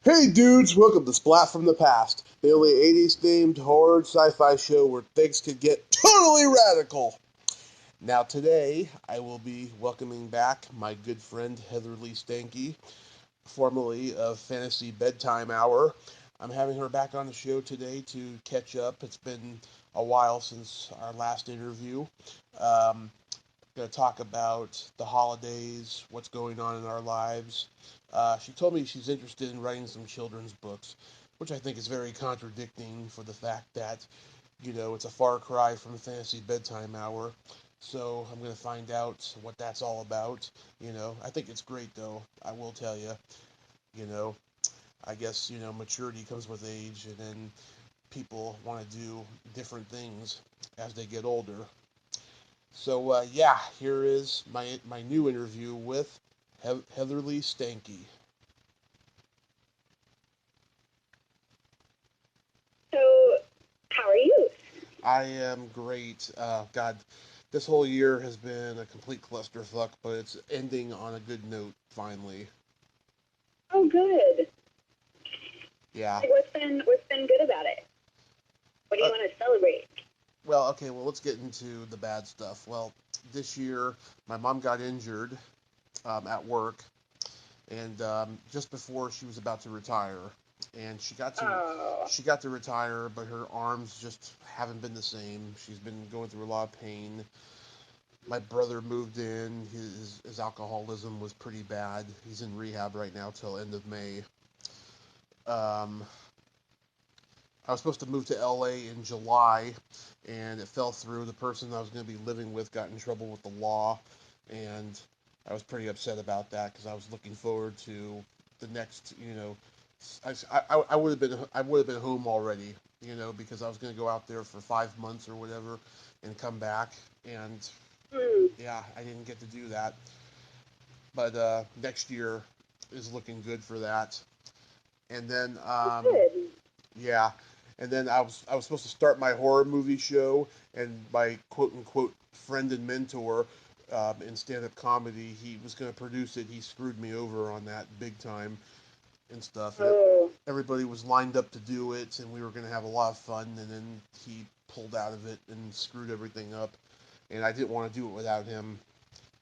Hey dudes, welcome to Splat from the Past, the only 80s themed horror sci-fi show where things can get totally radical. Now today, I will be welcoming back my good friend Heatherly Stankey, formerly of Fantasy Bedtime Hour. I'm having her back on the show today to catch up. It's been a while since our last interview. Um, going to talk about the holidays, what's going on in our lives. She told me she's interested in writing some children's books, which I think is very contradicting for the fact that, it's a far cry from Fantasy Bedtime Hour. So I'm going to find out what that's all about. I think it's great though, I will tell you. You know, I guess, maturity comes with age, and then people want to do different things as they get older. So yeah, here is my new interview with Heatherly Stankey. So, how are you? I am great. God, this whole year has been a complete clusterfuck, but it's ending on a good note finally. Oh, good. Yeah. Like, what's been good about it? What do you Uh, want to celebrate? well, okay. Well, let's get into the bad stuff. Well, this year my mom got injured at work, and just before she was about to retire, and Oh, she got to retire, but her arms just haven't been the same. She's been going through a lot of pain. My brother moved in. His alcoholism was pretty bad. He's in rehab right now till end of May. Um, I was supposed to move to LA in July, and it fell through. The person I was going to be living with got in trouble with the law, and I was pretty upset about that because I was looking forward to the next. I would have been home already. Because I was going to go out there for 5 months or whatever, and come back. And hmm. yeah, I didn't get to do that. But next year is looking good for that. And then Oh, good. yeah, and then I was supposed to start my horror movie show, and my quote unquote friend and mentor in stand up comedy, he was going to produce it. He screwed me over on that big time and stuff. And Oh, everybody was lined up to do it, and we were going to have a lot of fun. And then he pulled out of it and screwed everything up. And I didn't want to do it without him.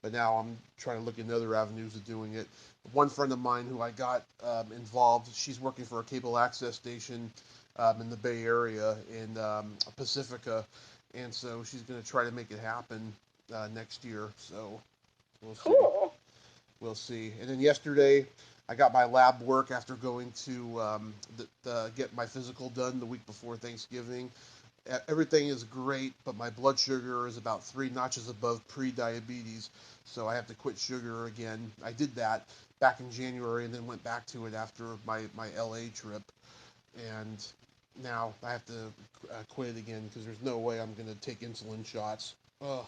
But now I'm trying to look into other avenues of doing it. One friend of mine who I got involved, she's working for a cable access station in the Bay Area in Pacifica, and so she's going to try to make it happen next year. So we'll see. cool. We'll see. And then yesterday, I got my lab work after going to get my physical done the week before Thanksgiving. Everything is great, but my blood sugar is about 3 notches above pre-diabetes, so I have to quit sugar again. I did that back in January and then went back to it after my LA trip, and now I have to quit it again because there's no way I'm going to take insulin shots. Ugh.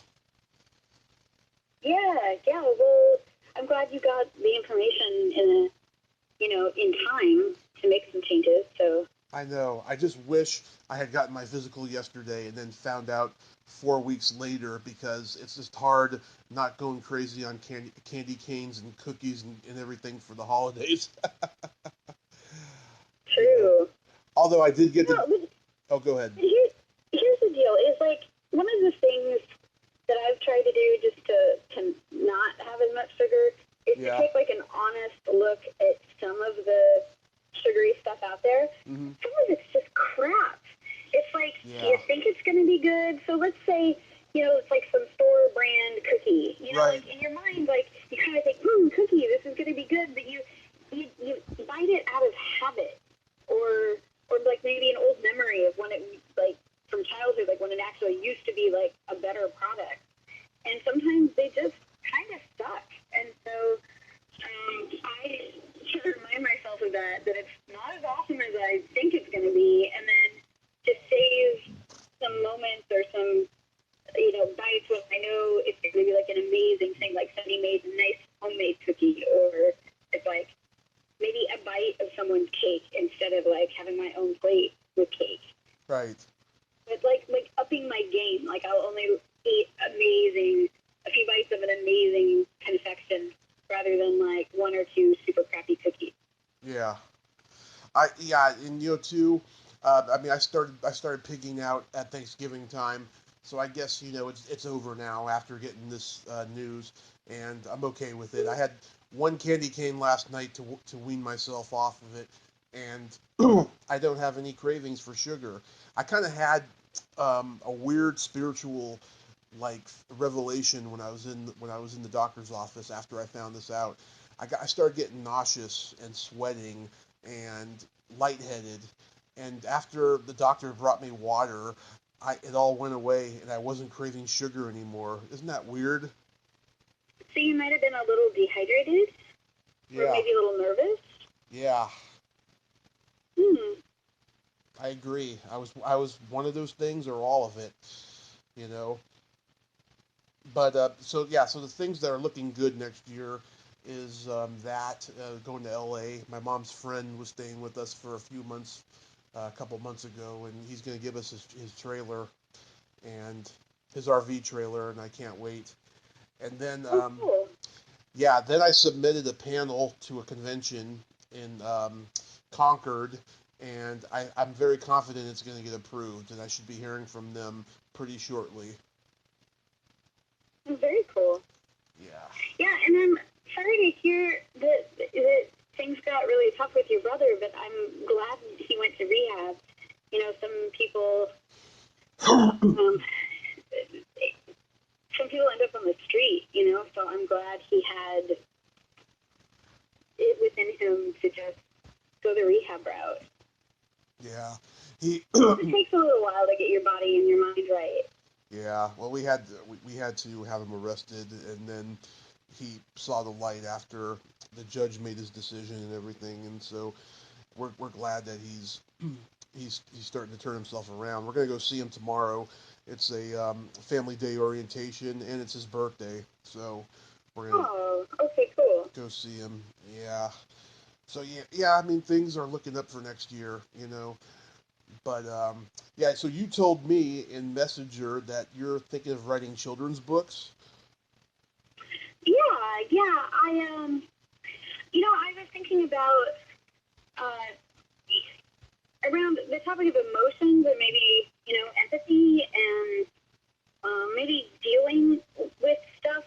Yeah, yeah. Well, I'm glad you got the information in time to make some changes. So, I know. I just wish I had gotten my physical yesterday and then found out 4 weeks later because it's just hard not going crazy on candy canes and cookies and everything for the holidays. you know. true. Although I did get No, the. Oh, go ahead. but here's the deal. Is like one of the things that I've tried to do just to not have as much sugar is to Yeah. take like an honest look at some of the sugary stuff out there. Hmm. Some of it's just crap. It's like you Yeah. think it's going to be good. So let's say, it's like some store brand cookie. Right. Like in your mind, like you kind of think, cookie, this is going to be good, but you bite it out of habit, or like maybe an old memory of when it like from childhood, like when it actually used to be like a better product. And sometimes they just kind of suck. And so I try to remind myself of that it's not as awesome as I think it's going to be. And then to save some moments or some, bites when I know it's going to be like an amazing thing, like somebody made a nice homemade cookie, or it's like maybe a bite of someone's cake instead of like having my own plate with cake. Right. It's like upping my game. Like I'll only eat a few bites of an amazing confection rather than like one or two super crappy cookies. Yeah. And too. I mean, I started pigging out at Thanksgiving time, so I guess it's over now after getting this news, and I'm okay with it. I had one candy cane last night to wean myself off of it, and I don't have any cravings for sugar. I kind of had a weird spiritual like revelation when I was in the doctor's office after I found this out. I started getting nauseous and sweating and lightheaded, and after the doctor brought me water, it all went away and I wasn't craving sugar anymore. Isn't that weird? So you might have been a little dehydrated, or Yeah, maybe a little nervous. yeah, Hmm. I agree. I was one of those things or all of it, you know. But so yeah, so the things that are looking good next year is that going to LA. My mom's friend was staying with us for a few months, a couple months ago, and he's going to give us his trailer and his RV trailer, and I can't wait. And then Oh, cool. yeah, then I submitted a panel to a convention in Concord, and I'm very confident it's going to get approved, and I should be hearing from them pretty shortly. Very cool. Yeah. Yeah, and I'm sorry to hear that things got really tough with your brother, but I'm glad he went to rehab. Some people, um, some people end up on the street. So I'm glad he had it within him to just go the rehab route. Yeah, he. It takes a little while to get your body and your mind right. Yeah, well, we had to have him arrested, and then he saw the light after the judge made his decision and everything, and so we're glad that he's starting to turn himself around. We're gonna go see him tomorrow. It's a family day orientation, and it's his birthday, so we're gonna Oh, okay, cool. go see him. Yeah. So yeah. I mean, things are looking up for next year, But yeah, so you told me in Messenger that you're thinking of writing children's books. Yeah. I was thinking about uh, around the topic of emotions and maybe empathy and maybe dealing with stuff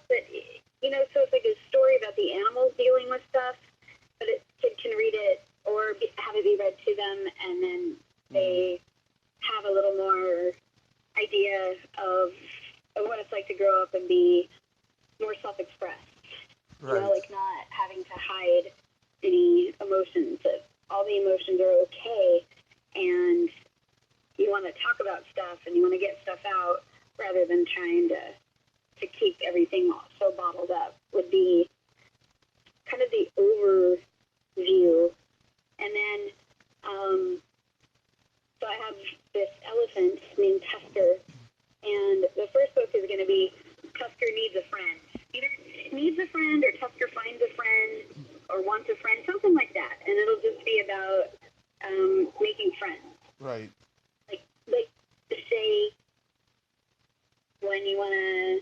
so it's like a story about the animals dealing with stuff, but kid can read it or have it be read to them, and then Hmm. they have a little more idea of what it's like to grow up and be more self-expressed. Right. Like not having to hide any emotions. That all the emotions are okay, and you want to talk about stuff and you want to get stuff out rather than trying to keep everything so bottled up would be kind of the overview. And then, so I have this elephant named Tusker, and the first book is going to be Tusker Needs a Friend. Either needs a friend or Tusker finds a friend or wants a friend, something like that. And it'll just be about making friends. Right. Like say when you want to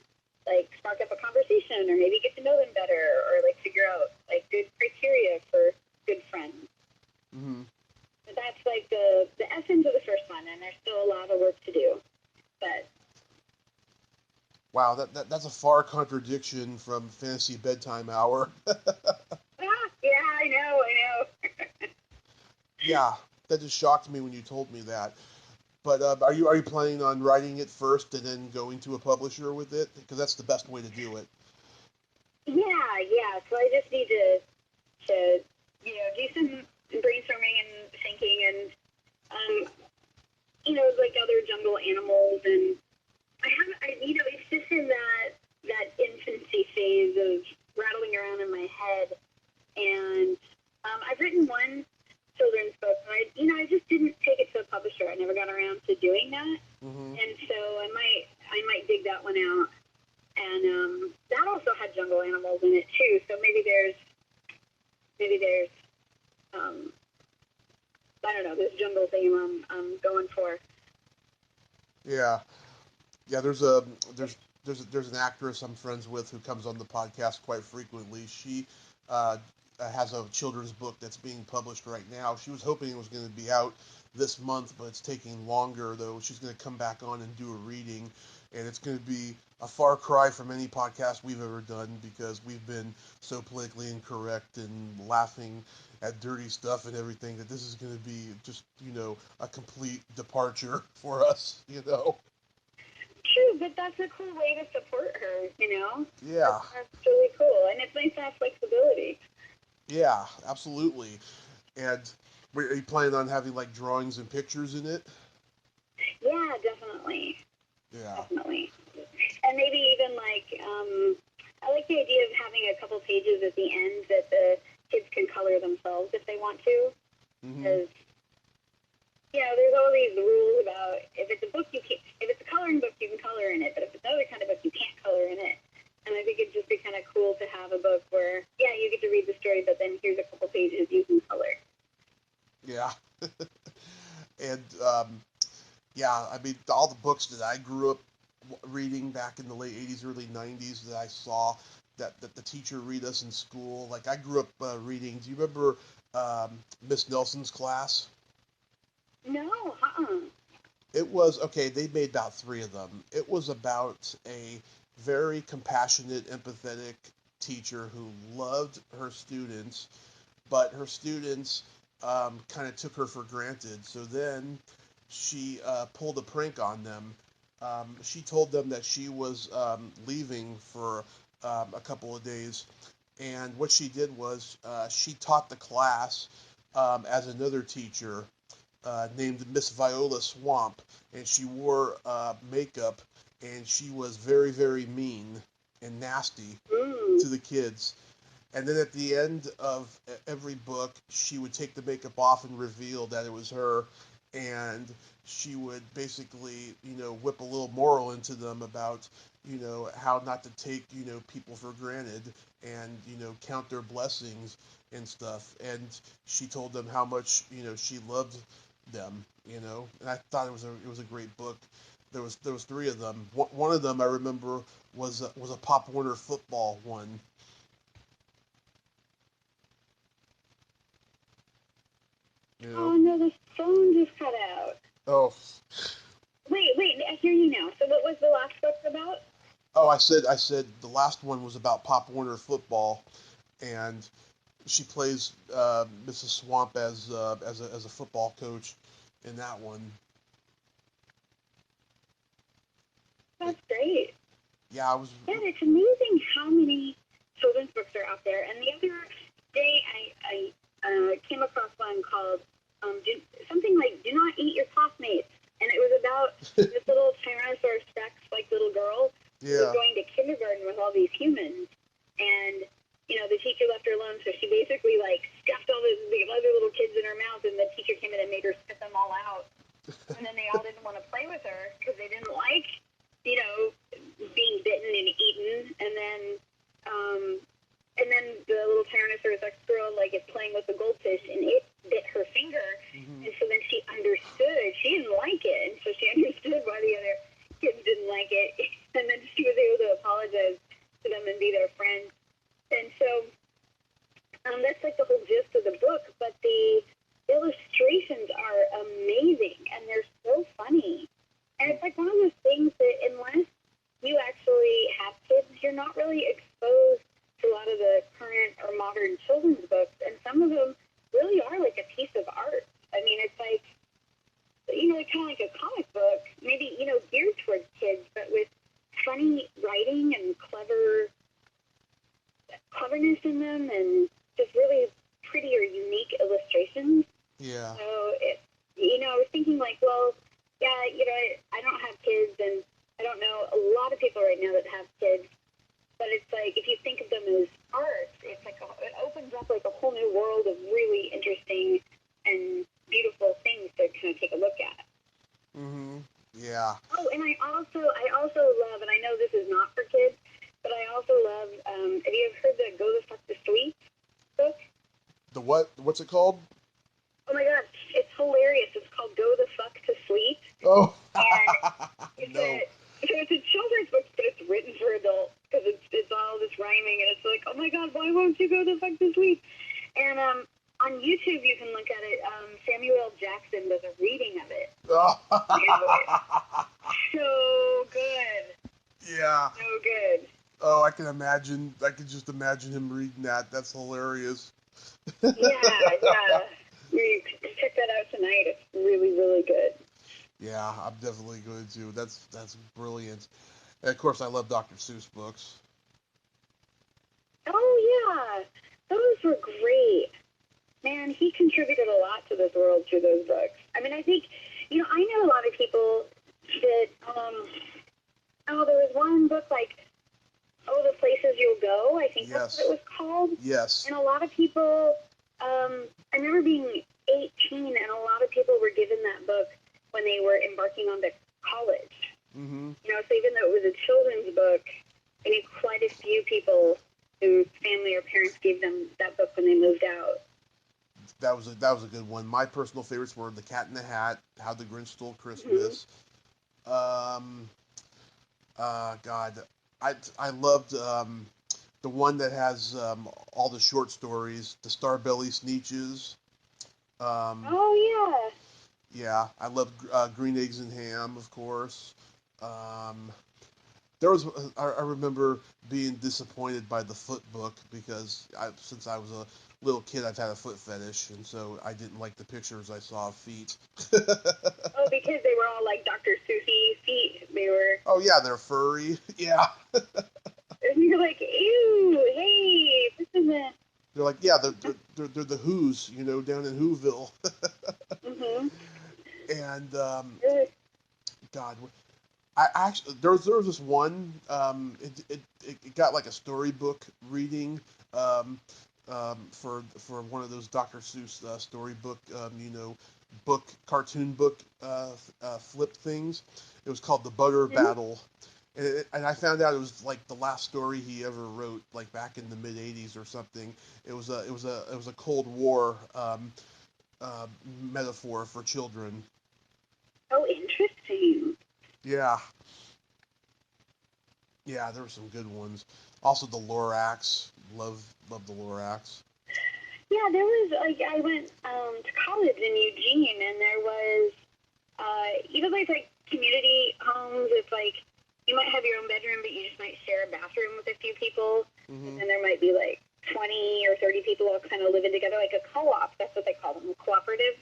like spark up a conversation or maybe get to know them better or like figure out like good criteria for good friends. Hmm. But that's like the essence of the first one, and there's still a lot of work to do. But Wow, that's a far contradiction from fantasy bedtime hour. yeah, I know. Yeah, that just shocked me when you told me that. But are you planning on writing it first and then going to a publisher with it? Because that's the best way to do it. Yeah. So I just need to do some brainstorming and thinking and like other jungle animals, and it's just in that infancy phase of rattling around in my head. And I've written one children's book, and I just didn't take it to a publisher. I never got around to doing that, Hmm. and so I might dig that one out. And that also had jungle animals in it too. So maybe there's um, I don't know, this jungle theme I'm going for. Yeah. Yeah. There's an actress I'm friends with who comes on the podcast quite frequently. Uh, has a children's book that's being published right now. She was hoping it was going to be out this month, but it's taking longer, though. She's going to come back on and do a reading, and it's going to be a far cry from any podcast we've ever done because we've been so politically incorrect and laughing at dirty stuff and everything that this is going to be just, a complete departure for us, True, but that's a cool way to support her, Yeah, That's really cool, and it's nice to have flexibility. yeah, absolutely. And are you planning on having like drawings and pictures in it? Yeah, definitely. Yeah. Definitely. And maybe even I like the idea of having a couple pages at the end that the kids can color themselves if they want to. Because, there's all these rules about if it's a book, if it's a coloring book, you can color in it. But if it's another kind of book, you can't color in it. And I think it'd just be kind of cool to have a book where, you get to read the story, but then here's a couple pages you can color. Yeah. And, yeah, I mean, all the books that I grew up reading back in the late 80s, early 90s that I saw that the teacher read us in school. Like, I grew up reading, do you remember Miss Nelson's class? No, It was, okay, they made about three of them. It was about a very compassionate, empathetic teacher who loved her students, but her students kind of took her for granted. So then she pulled a prank on them. She told them that she was leaving for a couple of days, and what she did was she taught the class as another teacher named Miss Viola Swamp, and she wore makeup, and she was very, very mean and nasty to the kids. And then at the end of every book, she would take the makeup off and reveal that it was her, and she would basically, whip a little moral into them about, how not to take, people for granted and, count their blessings and stuff. And she told them how much, she loved them, and I thought it was a great book. There was three of them. One of them I remember was a Pop Warner football one. Oh, no, the phone just cut out. Oh, Wait, I hear you now. So what was the last book about? oh, I said the last one was about Pop Warner football, and she plays Mrs. Swamp as a football coach in that one. Like, That's great. yeah, I was. Yeah, it's amazing how many children's books are out there. And the other day, I came across one called something like "Do Not Eat Your Classmates," and it was about this little Tyrannosaurus Rex like little girl who was Yeah. going to kindergarten with all these humans, and the teacher left her alone, so she basically stuffed all the other little kids in her mouth, and the teacher came in and made her spit them all out. And then they all didn't want to play with her because they didn't like, being bitten and eaten. And then the little Tyrannosaurus Rex girl is playing with the goldfish, and it bit her finger. And so then she understood. She didn't like it, and so she understood why the other kids didn't like it. And then she was able to apologize to them and be their friend. And so that's the whole gist of the book. But the illustrations are amazing, and they're so funny. And it's one of those things that unless you actually have kids, you're not really exposed to a lot of the current or modern children's books. And some of them really are like a piece of art. I mean, it's kind of like a comic book, maybe, geared towards kids, but with funny writing and cleverness in them and just really pretty or unique illustrations. Yeah. So, I was thinking well, yeah, I don't have kids, and I don't know a lot of people right now that have kids, but it's if you think of them as art, it's it opens up a whole new world of really interesting and beautiful things to kind of take a look at. Yeah. Oh, and I also love, and I know this is not for kids, but I also love, have you ever heard the Go the Fuck to Sleep book? The what? What's it called? Oh my god, it's hilarious. It's called Go the Fuck to Sleep. Oh. And No. it's a children's book, but it's written for adults because it's all this rhyming, and it's oh my god, why won't you go the fuck to sleep? And on YouTube, you can look at it. Samuel L. Jackson does a reading of it. So good. Yeah. So good. Oh, I can imagine. I can just imagine him reading that. That's hilarious. Yeah. You can check that out tonight. It's really, really good. Yeah, I'm definitely going to. That's brilliant. And of course, I love Dr. Seuss books. Oh, yeah. Those were great. Man, he contributed a lot to this world through those books. I mean, I think, I know a lot of people that, there was one book like, The Places You'll Go, I think that's what it was called. Yes. And a lot of people, I remember being 18, and a lot of people were given that book when they were embarking on to college. Mm-hmm. So even though it was a children's book, I knew quite a few people whose family or parents gave them that book when they moved out. That was a good one. My personal favorites were The Cat in the Hat, How the Grinch Stole Christmas. Mm-hmm. God, I loved the one that has all the short stories, the Starbelly Sneetches. Oh, yeah. Yeah, I loved Green Eggs and Ham, of course. Um, there was I remember being disappointed by the foot book because since I was a little kid, I've had a foot fetish, and so I didn't like the pictures I saw of feet. Oh, because they were all like Dr. Seussy feet. They were. Oh yeah, they're furry. Yeah. And you're like, ew, hey, this isn't. They're like, yeah, they're the Who's, down in Whoville. Mm-hmm. And God, I actually there was this one. It got like a storybook reading. For one of those Dr. Seuss storybook, cartoon book flip things. It was called The Butter Battle, and I found out it was like the last story he ever wrote, like back in the mid '80s or something. It was a Cold War uh, metaphor for children. Oh, interesting. Yeah, yeah, there were some good ones. Also, the Lorax, love the Lorax. Yeah, there was like I went to college in Eugene, and there was like community homes. It's like you might have your own bedroom, but you just might share a bathroom with a few people, Mm-hmm. and there might be like 20 or 30 people all kind of living together, like a co-op. That's what they call them, a cooperative.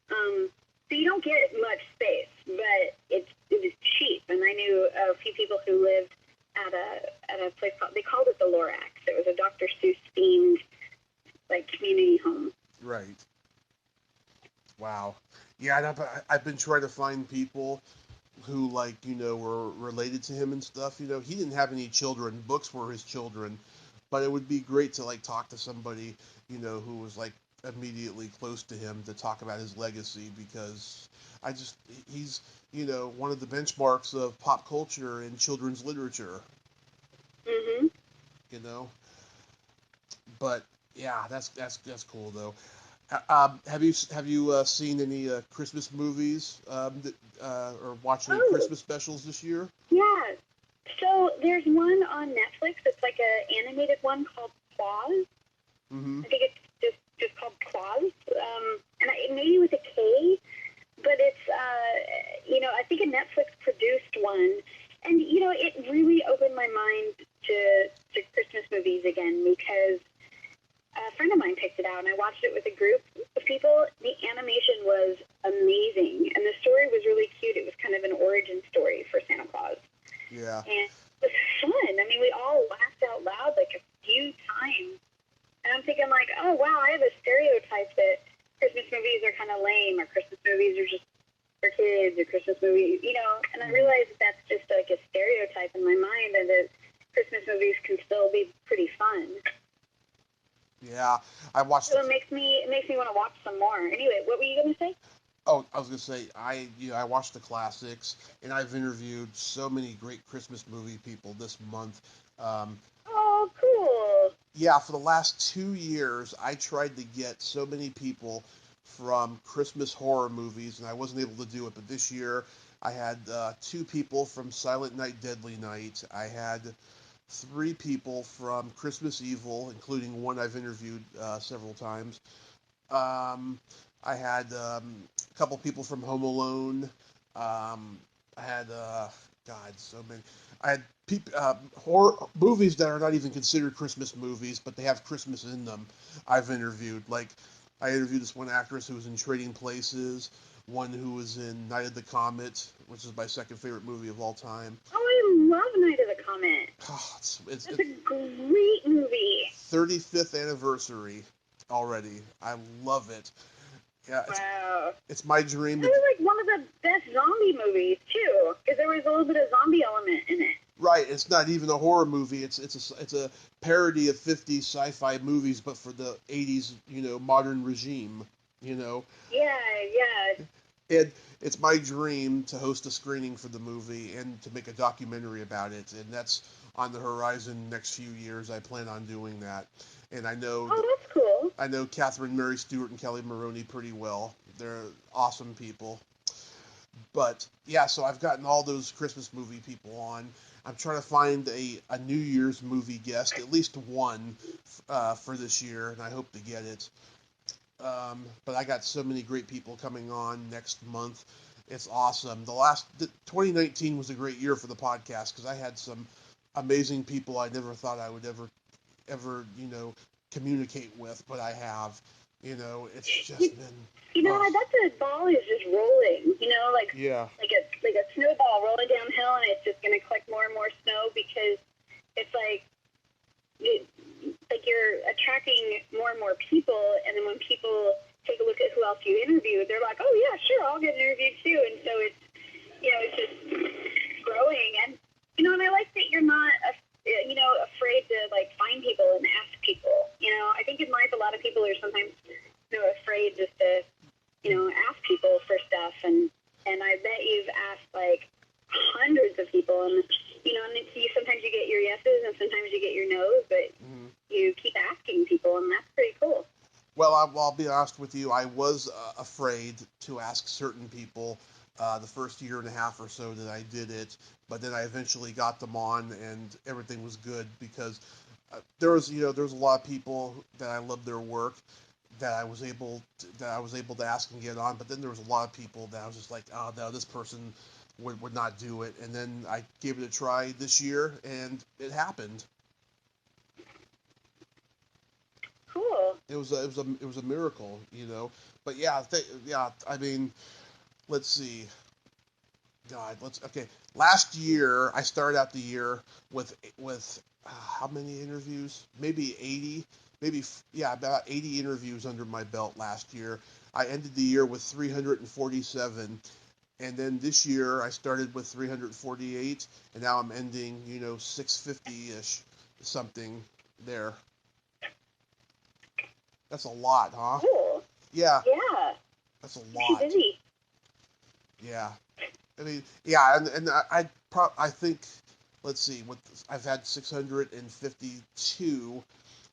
So you don't get much space, but it was cheap, and I knew a few people who lived at a place they called it the Lorax. It was a Dr. Seuss themed like community home. Right. Wow. Yeah, and I've been trying to find people who were related to him and stuff. He didn't have any children. Books were his children, but it would be great to talk to somebody who was immediately close to him to talk about his legacy because he's one of the benchmarks of pop culture and children's literature. Mhm. You know, but yeah, that's cool though. Have you seen any Christmas movies or watched any Oh, Christmas specials this year? yeah. So there's one on Netflix. It's like a animated one called Claws. Mm-hmm. I think it's just called Claws. And maybe with a K, but it's I think a Netflix produced one, and it really opened my mind to Christmas movies again because a friend of mine picked it out, and I watched it with a group of people. The animation was amazing, and the story was really cute. It was kind of an origin story for Santa Claus. Yeah. And it was fun. I mean, we all laughed out loud like a few times. And I'm thinking like, oh, wow, I have a stereotype that Christmas movies are kind of lame or Christmas movies are just for kids or Christmas movies, And I realized that that's just like a stereotype in my mind and that Christmas movies can still be pretty fun. Yeah, I watched. So it makes me want to watch some more. Anyway, what were you going to say? Oh, I was gonna say I watched the classics, and I've interviewed so many great Christmas movie people this month. Um, Oh, cool. yeah, for the last 2 years, I tried to get so many people from Christmas horror movies, and I wasn't able to do it. But this year, I had two people from Silent Night, Deadly Night. I had 3 people from Christmas Evil, including one I've interviewed several times. Um, I had a couple people from Home Alone. I had God, so many. I had horror movies that are not even considered Christmas movies, but they have Christmas in them. I've interviewed. Like, I interviewed this one actress who was in Trading Places, one who was in Night of the Comet, which is my second favorite movie of all time. Oh, I love Night of the Comet. Oh, That's a great movie. 35th anniversary already. I love it. Yeah, Wow. it's my dream. That was like one of the best zombie movies too, because there was a little bit of zombie element in it. Right, it's not even a horror movie. It's a parody of 50s sci-fi movies, but for the 80s, modern regime. You know, Yeah, yeah. and it's my dream to host a screening for the movie and to make a documentary about it, and that's on the horizon next few years. I plan on doing that, and Oh, that's cool. I know Catherine Mary Stewart and Kelly Maroney pretty well. They're awesome people. But yeah, so I've gotten all those Christmas movie people on. I'm trying to find a New Year's movie guest, at least one, for this year, and I hope to get it. But I got so many great people coming on next month. It's awesome. 2019 was a great year for the podcast because I had some amazing people I never thought I would ever communicate with, but I have. It's just been. That's a ball is just rolling. Yeah. Like a snowball rolling downhill, and it's just going to collect more and more snow because it's like you're attracting more and more people, and then when people take a look at who else you interviewed, they're like, oh yeah, sure, I'll get interviewed too, and so it's just growing, and I like that you're not afraid to like find people and ask people. I think in life a lot of people are sometimes afraid just to ask people for stuff, and I bet you've asked like hundreds of people, and and sometimes you get your yeses and sometimes you get your no's, but you keep asking people, and that's pretty cool. Well, I'll be honest with you. I was afraid to ask certain people the first year and a half or so that I did it, but then I eventually got them on, and everything was good because there was a lot of people that I loved their work that I was able to ask and get on, but then there was a lot of people that I was just like, oh no, this person would not do it, and then I gave it a try this year, and it happened. Cool. It was a miracle, But yeah, I mean, let's see. God, okay. Last year, I started out the year with how many interviews? Maybe 80. About 80 interviews under my belt last year. I ended the year with 347, and then this year I started with 348, and now I'm ending, 650-ish, something there. That's a lot, huh? Cool. Yeah. Yeah. That's a lot. Busy. Yeah. I mean, yeah, and I think, let's see, I've had 652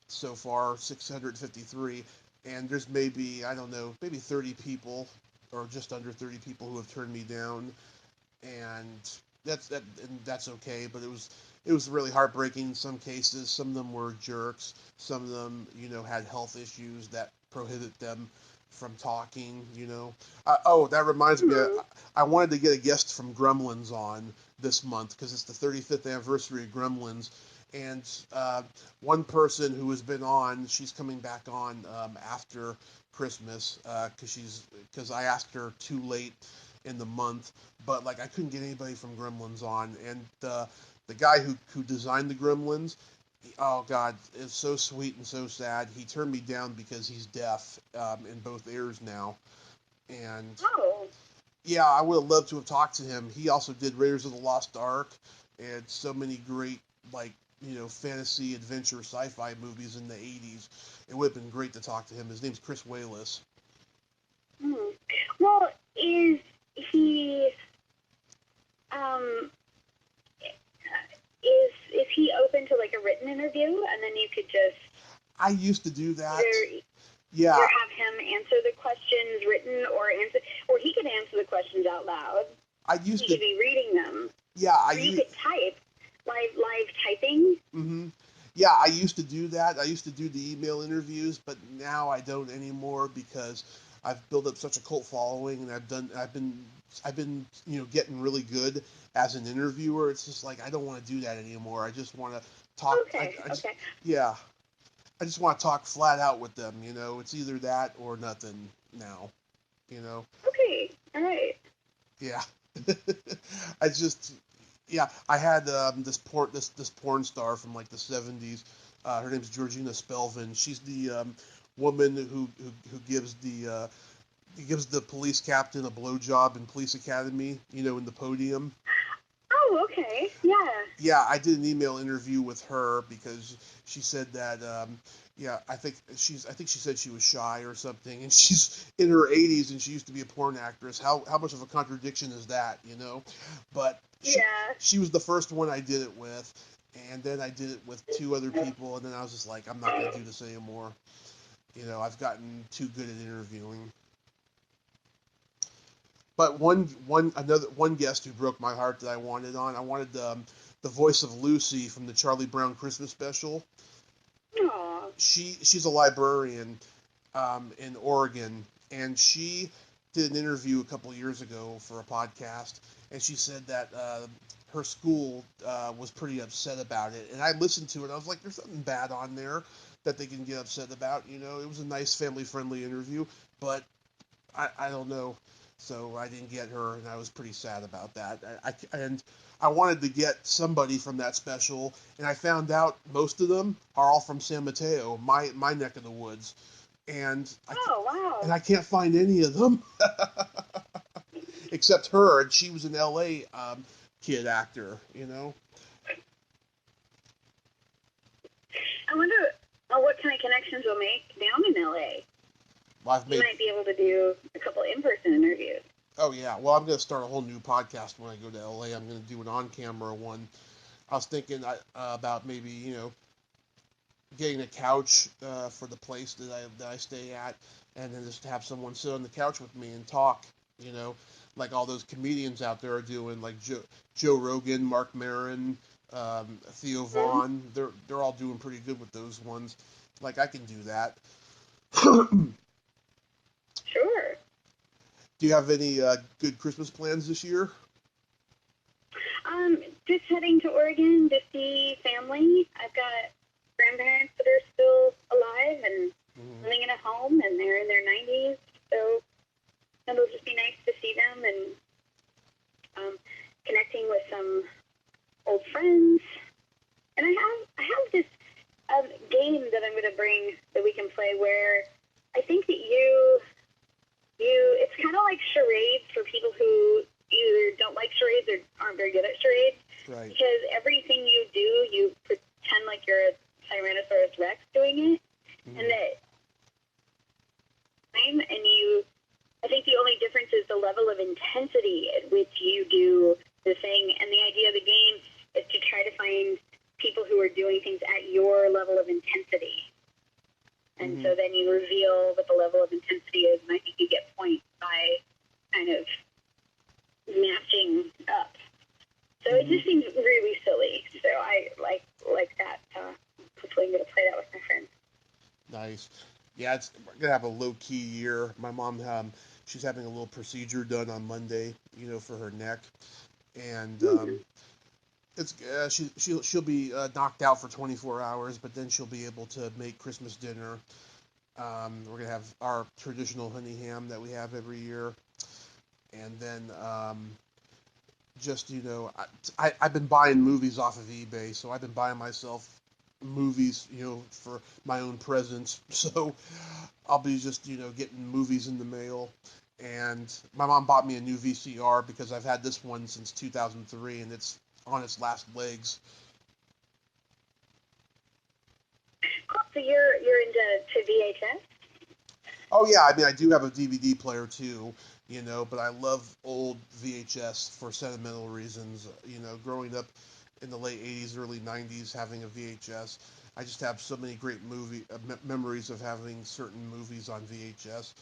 so far, 653, and there's maybe, I don't know, maybe 30 people or just under 30 people who have turned me down, and that's okay, but it was really heartbreaking in some cases. Some of them were jerks. Some of them, had health issues that prohibit them from talking. Oh, that reminds me. I wanted to get a guest from Gremlins on this month because it's the 35th anniversary of Gremlins, and one person who has been on, she's coming back on after Christmas because I asked her too late in the month, but like I couldn't get anybody from Gremlins on, and the guy who designed the Gremlins, oh God, it's so sweet and so sad. He turned me down because he's deaf in both ears now, and yeah, I would have loved to have talked to him. He also did Raiders of the Lost Ark and so many great fantasy adventure sci-fi movies in the 80s. It would have been great to talk to him. His name's Chris Wayless. Well, is he is he open to like a written interview, and then you could just I used to do that. Either have him answer the questions written, or he could answer the questions out loud. He could be reading them. Yeah, you could type live typing. Yeah, I used to do that. I used to do the email interviews, but now I don't anymore because I've built up such a cult following, and I've been, getting really good as an interviewer. It's just like I don't want to do that anymore. I just want to talk. Okay, okay. Yeah, I just want to talk flat out with them. It's either that or nothing now. You know, Okay, all right. yeah. I just, yeah, I had this porn star from like the '70s. Her name's Georgina Spelvin. She's the woman who gives the police captain a blowjob in Police Academy. In the podium. Oh, okay. Yeah. Yeah, I did an email interview with her because she said that. Yeah, I think she said she was shy or something, and she's in her 80s and she used to be a porn actress. How much of a contradiction is that? But Yeah. she was the first one I did it with, and then I did it with two other people, and then I was just like, I'm not going to do this anymore. I've gotten too good at interviewing. But one guest who broke my heart that I wanted on, I wanted the voice of Lucy from the Charlie Brown Christmas special. Aw. She's a librarian in Oregon, and she did an interview a couple years ago for a podcast, and she said that her school was pretty upset about it. And I listened to it, and I was like, "There's something bad on there that they can get upset about." It was a nice family-friendly interview, but I don't know. So I didn't get her, and I was pretty sad about that. And I wanted to get somebody from that special, and I found out most of them are all from San Mateo, my neck of the woods, and Oh, wow. I can't find any of them except her, and she was an L.A. Kid actor. I wonder what kind of connections we'll make down in LA. I've You made. might be able to do a couple in-person interviews. Oh yeah, well I'm gonna start a whole new podcast when I go to L.A. I'm gonna do an on-camera one. I was thinking about maybe getting a couch for the place that I stay at, and then just have someone sit on the couch with me and talk. You know, like all those comedians out there are doing, like Joe Rogan, Mark Maron, Theo Mm-hmm. Vaughn. They're all doing pretty good with those ones. Like I can do that. Sure. Do you have any good Christmas plans this year? Just heading to Oregon to see family. I've got grandparents that are still alive and Mm-hmm. living in a home, and they're in their 90s. So it'll just be nice to see them and connecting with some old friends. And I have this game that I'm going to bring that we can play where I think that it's kind of like charades for people who either don't like charades or aren't very good at charades. Right. Because everything you do, you pretend like you're a Tyrannosaurus Rex doing it, Mm-hmm. and that I think the only difference is the level of intensity at which you do the thing, and the idea of the game is to try to find people who are doing things at your level of intensity. And Mm-hmm. so then you reveal what the level of intensity is, and I think you get points by kind of matching up. So Mm-hmm. it just seems really silly. So I like that. Hopefully I'm going to play that with my friends. Nice. Yeah, we're gonna have a low key year. My mom, she's having a little procedure done on Monday, for her neck, and Mm-hmm. it's she'll be knocked out for 24 hours, but then she'll be able to make Christmas dinner. We're gonna have our traditional honey ham that we have every year, and then just I've been buying movies off of eBay, so I've been buying myself movies, for my own presents. So I'll be just, getting movies in the mail. And my mom bought me a new VCR because I've had this one since 2003 and it's on its last legs. So you're into VHS? Oh yeah, I mean I do have a DVD player too, but I love old VHS for sentimental reasons. Growing up in the late 80s, early 90s, having a VHS, I just have so many great memories of having certain movies on VHS.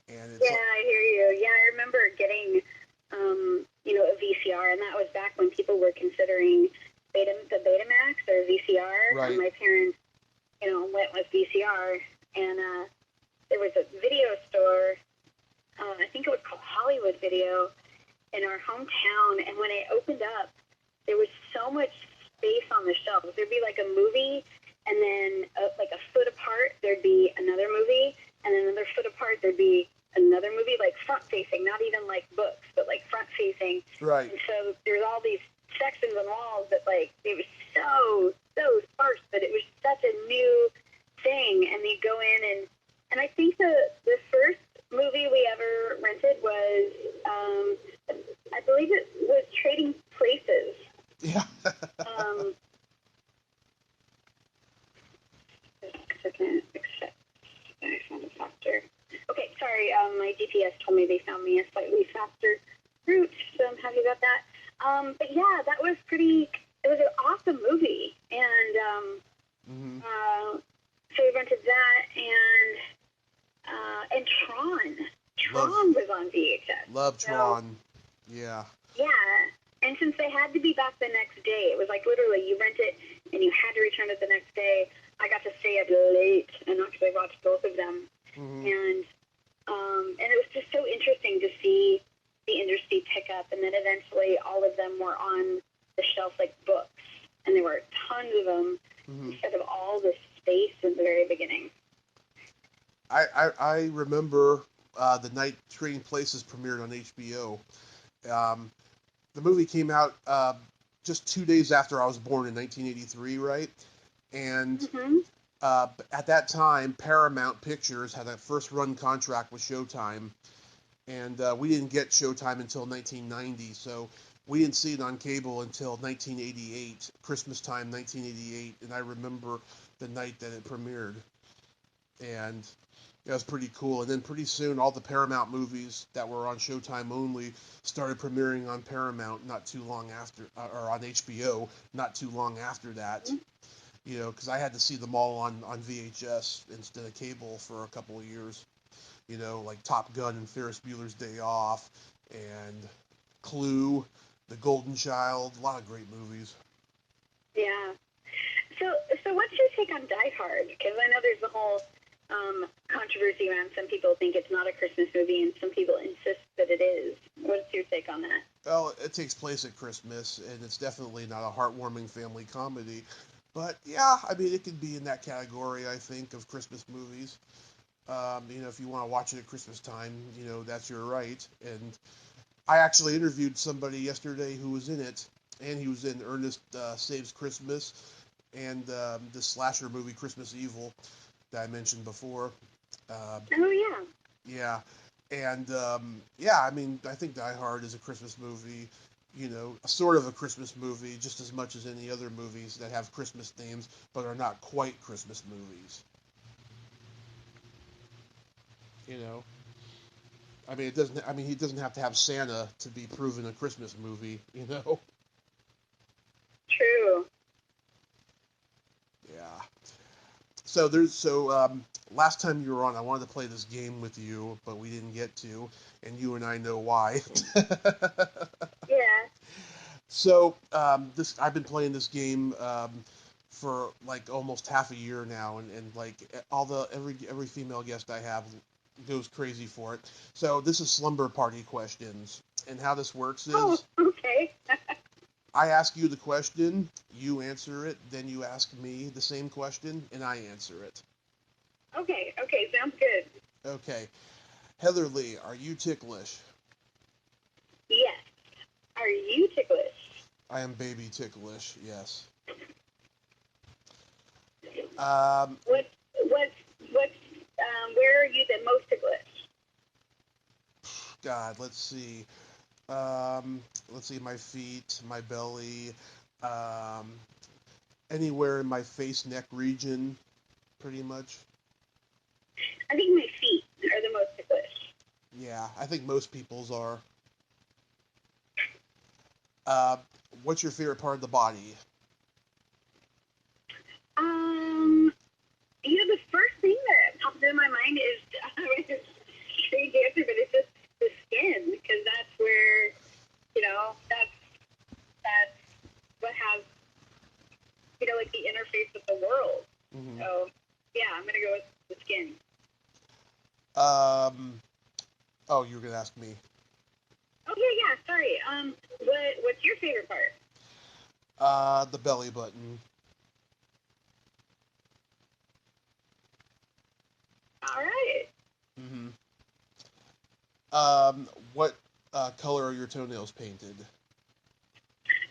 And Yeah, it's like, I hear you. Yeah, I remember getting, a VCR, and that was back when people were considering the Betamax or VCR, Right. and my parents, went with VCR, and there was a video store, I think it was called Hollywood Video, in our hometown, and when it opened up, there was so much space on the shelves. There'd be like a movie, and then like a foot apart, there'd be another movie, and then another foot apart, there'd be another movie, like front-facing, not even like books, but like front-facing. Right. And so there's all these sections and walls that, like, it was so sparse, but it was such a new thing, and you go in, and I think the first movie we ever rented was, I believe it was Trading Places. Yeah. Second, accept. I found a faster. Okay, sorry, my GPS told me they found me a slightly faster route, so I'm happy about that. But yeah, that was it was an awesome movie, and so we rented that, and Tron was on VHS. Love Tron. Yeah. Yeah, and since they had to be back the next day, it was like literally you rent it and you had to return it the next day. I got to stay up late and actually watch both of them, and it was just so interesting to see the industry pick up, and then eventually all of them were on the shelf like books, and there were tons of them instead of all the space in the very beginning. I remember the night Trading Places premiered on HBO. The movie came out just 2 days after I was born in 1983, right? And at that time, Paramount Pictures had a first-run contract with Showtime, and we didn't get Showtime until 1990, so we didn't see it on cable until 1988, Christmas time 1988, and I remember the night that it premiered, and that was pretty cool. And then pretty soon, all the Paramount movies that were on Showtime only started premiering on Paramount not too long after, or on HBO not too long after that. Because I had to see them all on VHS instead of cable for a couple of years. Like Top Gun and Ferris Bueller's Day Off, and Clue, The Golden Child, a lot of great movies. Yeah. So what's your take on Die Hard? Because I know there's the whole controversy around some people think it's not a Christmas movie, and some people insist that it is. What's your take on that? Well, it takes place at Christmas, and it's definitely not a heartwarming family comedy. But yeah, I mean, it could be in that category, I think, of Christmas movies. If you want to watch it at Christmas time, that's your right. And I actually interviewed somebody yesterday who was in it, and he was in Ernest Saves Christmas and the slasher movie Christmas Evil that I mentioned before. Oh, yeah. Yeah. And, I mean, I think Die Hard is a Christmas movie, sort of a Christmas movie, just as much as any other movies that have Christmas themes, but are not quite Christmas movies. I mean, he doesn't have to have Santa to be proven a Christmas movie, True. Yeah. Last time you were on, I wanted to play this game with you, but we didn't get to, and you and I know why. Yeah. So, I've been playing this game for like almost half a year now, and like every female guest I have goes crazy for it. So this is slumber party questions, and how this works is, okay. I ask you the question, you answer it, then you ask me the same question, and I answer it. Okay, sounds good. Okay. Heatherly, are you ticklish? Yes. Are you ticklish? I am baby ticklish, yes. Where are you the most ticklish? God, let's see. My feet, my belly, anywhere in my face, neck region, pretty much. I think my feet are the most ticklish. Yeah, I think most people's are. What's your favorite part of the body? The first thing that pops into my mind is it's a strange answer, but it's just the skin, because that's where, that's what has ask me. Oh yeah, sorry. What's your favorite part? The belly button. All right. Mm-hmm. What color are your toenails painted?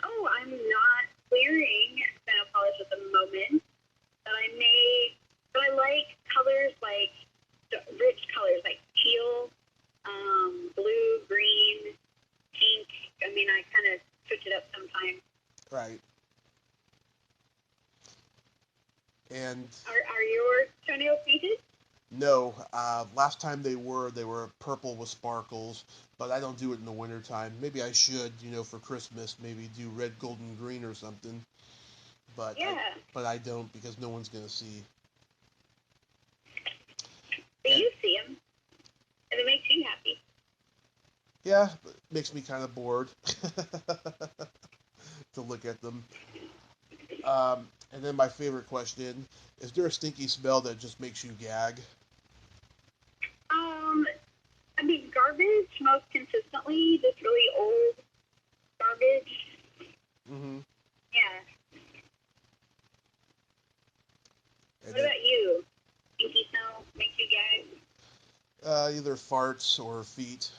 Oh, I'm not wearing nail polish at the moment, but I like colors like rich colors like teal, blue, green, pink. I mean, I kind of switch it up sometimes. Right. And Are your toenails painted? no, last time they were purple with sparkles, but I don't do it in the wintertime. Maybe I should, for Christmas, maybe do red, gold, and green or something. But I Yeah. but I don't because no one's gonna see. But And you see them, and it makes you happy. yeah, it makes me kind of bored to look at them. And then my favorite question: is there a stinky smell that just makes you gag? Um, I mean, garbage most consistently, just really old garbage. Mm-hmm. Yeah. And What then about you? Stinky smell makes you gag? either farts or feet.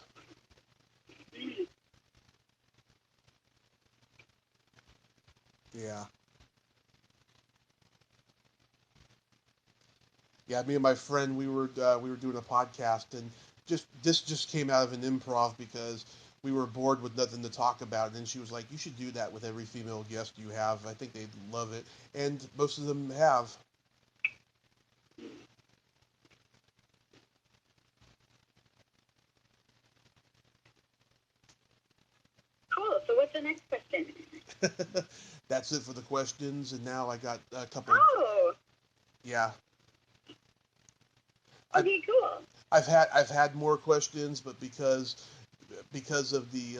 Mm. Yeah. Yeah, me and my friend we were doing a podcast, and this just came out of an improv because we were bored with nothing to talk about, and she was like, "You should do that with every female guest you have. I think they'd love it," and most of them have. Cool. So what's the next question? That's it for the questions, and now I got a couple. Oh, Yeah, I've okay, cool. I've had more questions, but because of the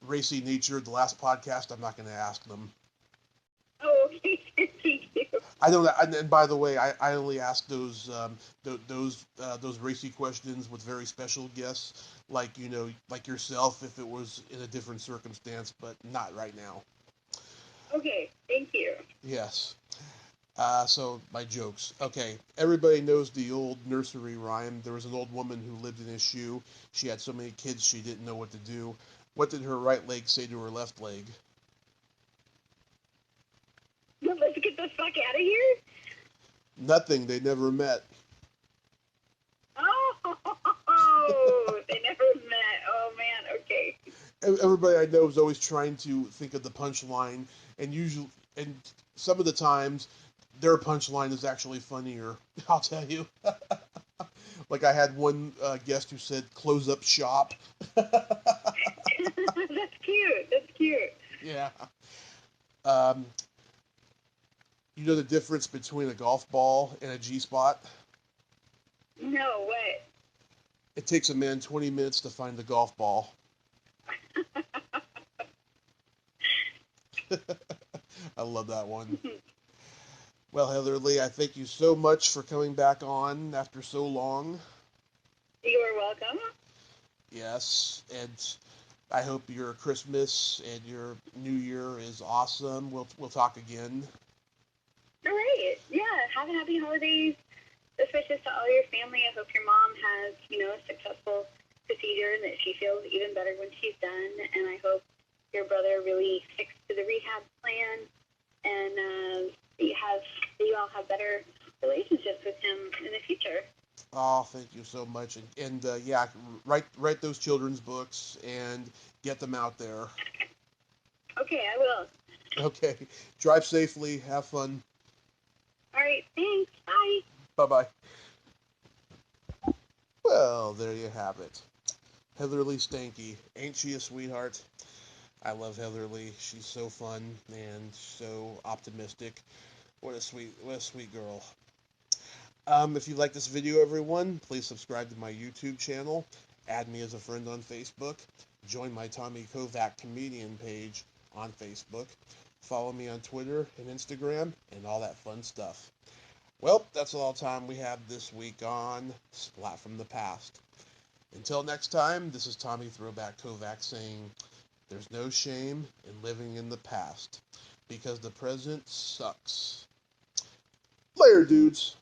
racy nature of the last podcast, I'm not going to ask them. Oh, okay, thank you. I don't. And by the way, I only ask those racy questions with very special guests, like like yourself, if it was in a different circumstance, but not right now. Okay, thank you. Yes. So my jokes. Okay, everybody knows the old nursery rhyme. There was an old woman who lived in a shoe. She had so many kids she didn't know what to do. What did her right leg say to her left leg? Well, let's get the fuck out of here. Nothing. They never met. Oh, they never met. Oh man. Okay. Everybody I know is always trying to think of the punchline, and some of the times their punchline is actually funnier. I'll tell you. Like I had one guest who said "close up shop." That's cute. That's cute. Yeah. Um, you know the difference between a golf ball and a G spot? No, what? It takes a man 20 minutes to find the golf ball. I love that one. Well, Heatherly, I thank you so much for coming back on after so long. You are welcome. Yes, and I hope your Christmas and your New Year is awesome. We'll talk again. All right. Yeah. Have a happy holidays. Best wishes to all your family. I hope your mom has, a successful procedure and that she feels even better when she's done. And I hope your brother really sticks to the rehab plan and that you all have better relationships with him in the future. Oh, thank you so much, and yeah, write those children's books and get them out there. Okay, I will. Okay, drive safely, have fun. All right. Thanks. Bye. Bye bye. Well, there you have it. Heatherly Stankey, ain't she a sweetheart? I love Heatherly. She's so fun and so optimistic. What a sweet girl. If you like this video, everyone, please subscribe to my YouTube channel. Add me as a friend on Facebook. Join my Tommy Kovac comedian page on Facebook. Follow me on Twitter and Instagram and all that fun stuff. Well, that's all the time we have this week on Splat from the Past. Until next time, this is Tommy Throwback Kovac saying, there's no shame in living in the past, because the present sucks. Later, dudes.